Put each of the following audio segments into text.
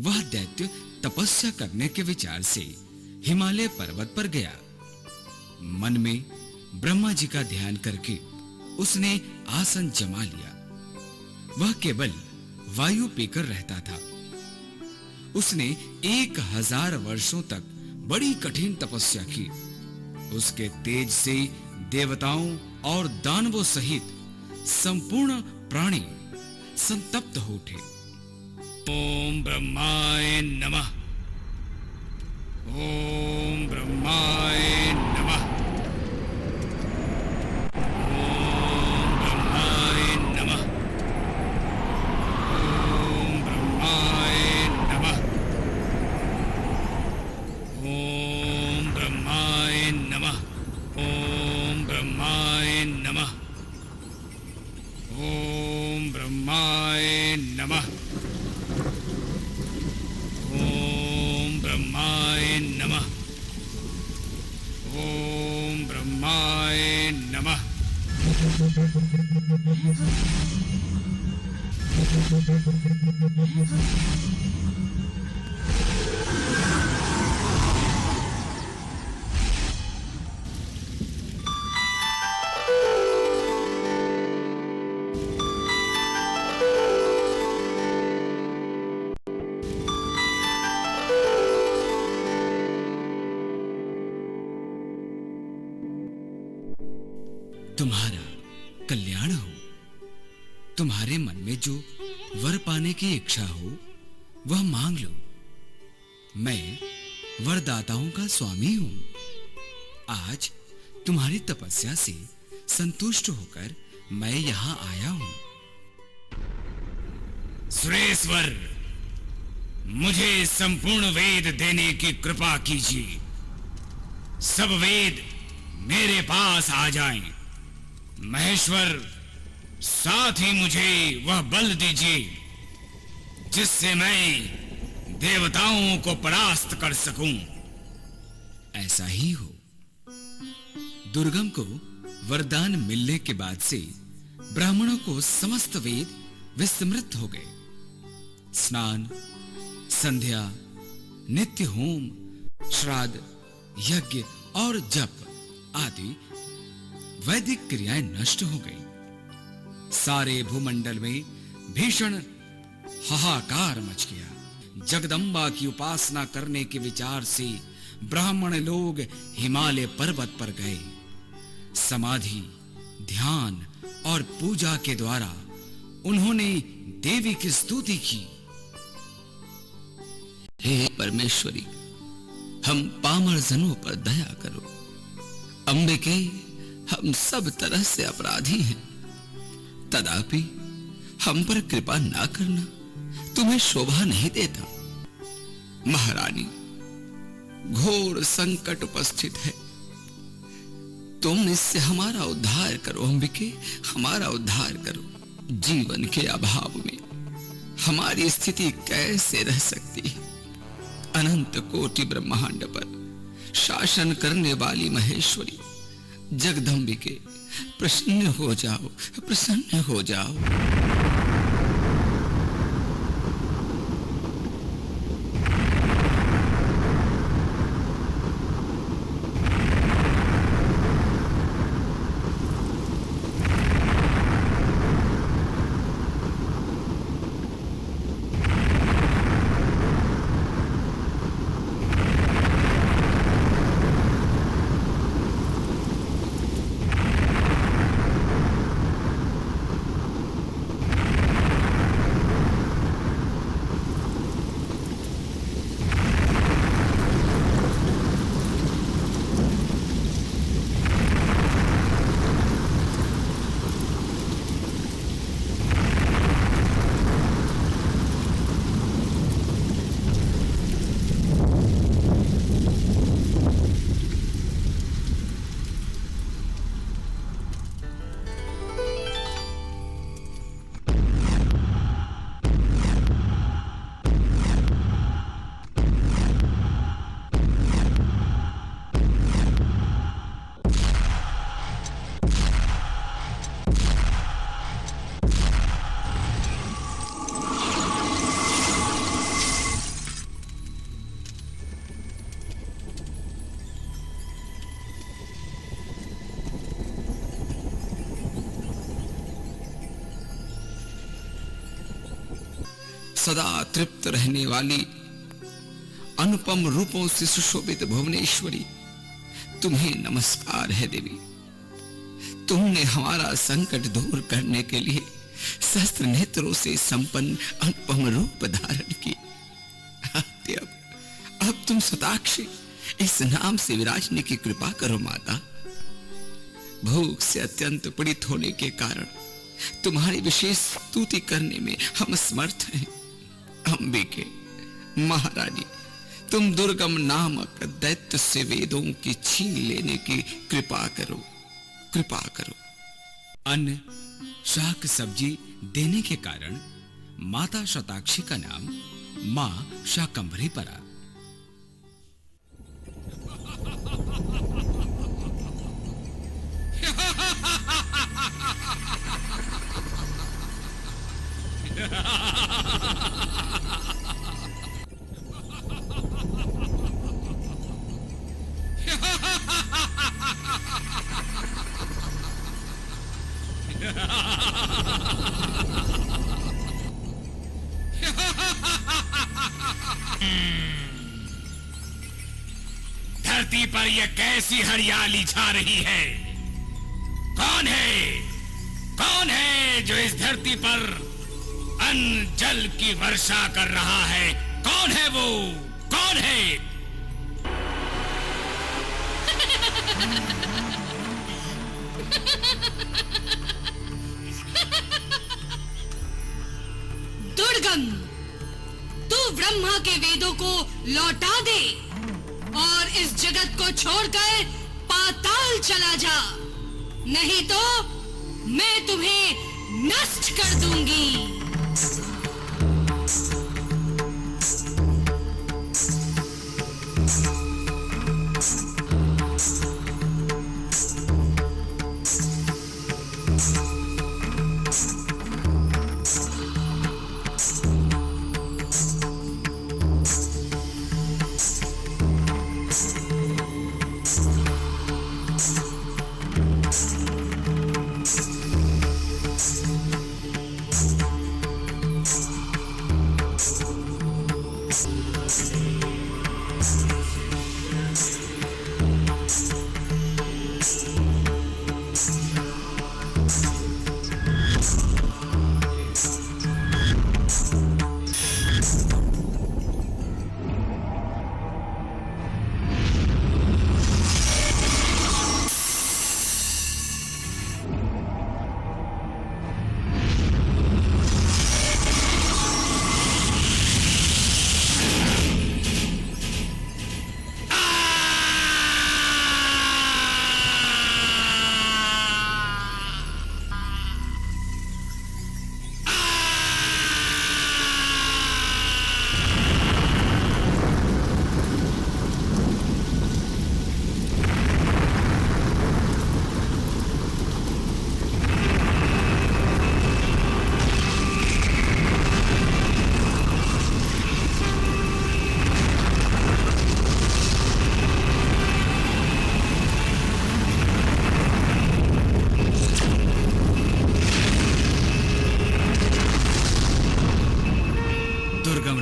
वह दैत्य तपस्या करने के विचार से हिमालय पर्वत पर गया। मन में ब्रह्मा जी का ध्यान करके उसने आसन जमा लिया। वह केवल वायु पीकर रहता था। उसने 1000 वर्षों तक बड़ी कठिन तपस्या की। उसके तेज से देवताओं और दानवों सहित संपूर्ण प्राणी संतप्त हो उठे। ओम ब्रह्माय नमः। ओम ब्रह्माय नमः। ओम ब्रह्माय नमः। ओम ब्रह्माय नमः। ओम ब्रह्माय नमः। ओम ब्रह्माय नमः। ओम ब्रह्माय नमः। ओम ब्रह्माय नमः। ओम ब्रह्माय नमः। तुम्हारा कल्याण हो। तुम्हारे मन में जो वर पाने की इच्छा हो वह मांग लो। मैं वरदाताओं का स्वामी हूं। आज तुम्हारी तपस्या से संतुष्ट होकर मैं यहां आया हूं। सुरेश्वर, मुझे संपूर्ण वेद देने की कृपा कीजिए। सब वेद मेरे पास आ जाएं। महेश्वर, साथ ही मुझे वह बल दीजिए जिससे मैं देवताओं को परास्त कर सकूं। ऐसा ही हो। दुर्गम को वरदान मिलने के बाद से ब्राह्मणों को समस्त वेद विस्मृत हो गए। स्नान, संध्या, नित्य होम, श्राद्ध, यज्ञ और जप आदि वैदिक क्रियाएं नष्ट हो गई। सारे भूमंडल में भीषण हाहाकार मच गया। जगदम्बा की उपासना करने के विचार से ब्राह्मण लोग हिमालय पर्वत पर गए। समाधि, ध्यान और पूजा के द्वारा उन्होंने देवी की स्तुति की। हे परमेश्वरी, हम पामर जनों पर दया करो। अंबिके, हम सब तरह से अपराधी हैं, तदापि हम पर कृपा ना करना तुम्हें शोभा नहीं देता। महारानी, घोर संकट उपस्थित है। तुम इससे हमारा उद्धार करो अंबिके, हमारा उद्धार करो। जीवन के अभाव में हमारी स्थिति कैसे रह सकती है। अनंत कोटि ब्रह्मांड पर शासन करने वाली महेश्वरी जगदम्बिके, प्रसन्न हो जाओ, प्रसन्न हो जाओ। सदा तृप्त रहने वाली, अनुपम रूपों से सुशोभित भुवनेश्वरी, तुम्हें नमस्कार है देवी। तुमने हमारा संकट दूर करने के लिए सहस्त्र नेत्रों से संपन्न अनुपम रूप धारण किया। अब तुम शताक्षी इस नाम से विराजने की कृपा करो माता। भूख से अत्यंत पीड़ित होने के कारण तुम्हारी विशेष स्तुति करने में हम समर्थ हैं। अंबिके महारानी, तुम दुर्गम नामक दैत्य से वेदों की छीन लेने की कृपा करो, कृपा करो। अन्न, शाक, सब्जी देने के कारण माता शताक्षी का नाम मां शाकंभरी पड़ा। धरती पर यह कैसी हरियाली छा रही है? कौन है? कौन है जो इस धरती पर अन्न जल की वर्षा कर रहा है? कौन है वो? कौन है? दुर्गम, तू ब्रह्मा के वेदों को लौटा दे और इस जगत को छोड़कर पाताल चला जा, नहीं तो मैं तुम्हें नष्ट कर दूंगी।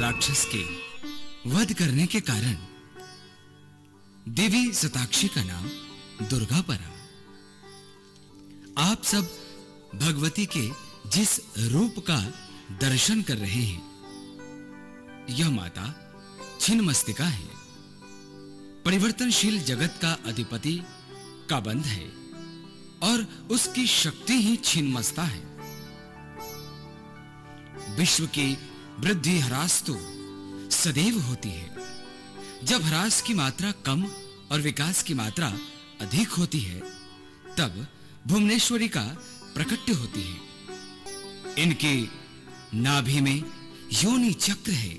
राक्षस के वध करने के कारण देवी शताक्षी का नाम दुर्गा पड़ा। आप सब भगवती के जिस रूप का दर्शन कर रहे हैं, यह माता छिन्नमस्तिका है। परिवर्तनशील जगत का अधिपति का बंध है और उसकी शक्ति ही छिन्नमस्ता है। विश्व की वृद्धि ह्रास तो सदैव होती है। जब ह्रास की मात्रा कम और विकास की मात्रा अधिक होती है, तब भुवनेश्वरी का प्रकट्य होती है। इनके नाभि में योनि चक्र है।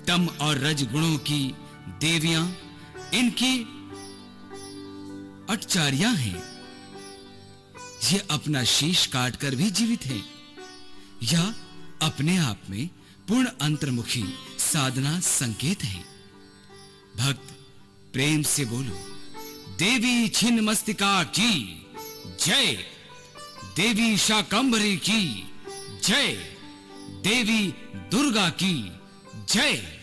तम और रज गुणों की देवियां इनकी अटचारियां हैं। ये अपना शीश काटकर भी जीवित है। यह अपने आप में पूर्ण अंतर्मुखी साधना संकेत है। भक्त प्रेम से बोलो, देवी छिन्नमस्तिका की जय, देवी शाकंभरी की जय, देवी दुर्गा की जय।